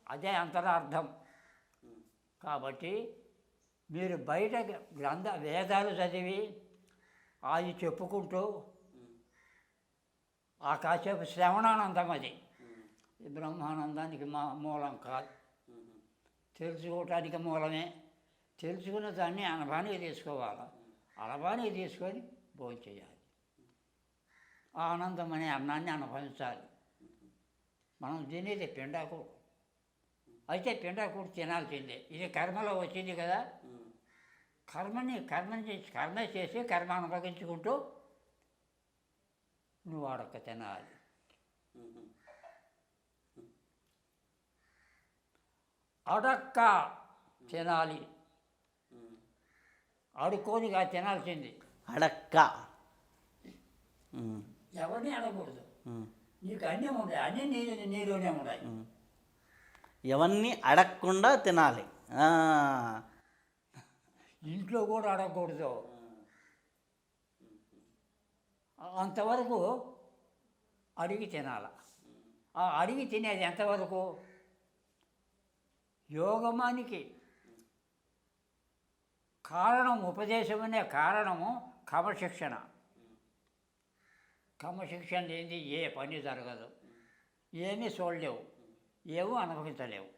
అదే అంతరార్థం. కాబట్టి మీరు బయట వేదాలు చదివి అది చెప్పుకుంటూ ఆ కాసేపు శ్రవణానందం అది బ్రహ్మానందానికి మూలం కాదు, తెలుసుకోవటానికి మూలమే. తెలుసుకున్న దాన్ని అనుభవానికి తీసుకోవాలి, అనుభవానికి తీసుకొని భోంచేయాలి. ఆ ఆనందం అనే అన్నాన్ని అనుభవించాలి. మనం తినేది పిండాకు, అయితే పిండాకుడు తినాల్సిందే. ఇది కర్మలో వచ్చింది కదా, కర్మ చేసి కర్మ అనుభవించుకుంటూ నువ్వు అడక్క తినాలి. అడక్క తినాలి, అడుక్కోనిగా తినాల్సింది. అడక్క ఎవరిని అడగకూడదు. నీకు అన్నీ ఉంటాయి, అన్నీ నీలోనే ఉన్నాయి. ఎవరిని అడగకుండా తినాలి. ఇంట్లో కూడా అడగకూడదు. అంతవరకు అడిగి తినాల. ఆ అడిగి తినేది ఎంతవరకు? యోగమానికి కారణం, ఉపదేశం అనే కారణము క్రమశిక్షణ. క్రమశిక్షణ లేనిది ఏ పని జరగదు, ఏమీ చూడలేవు, ఏమో అనుభవించలేవు.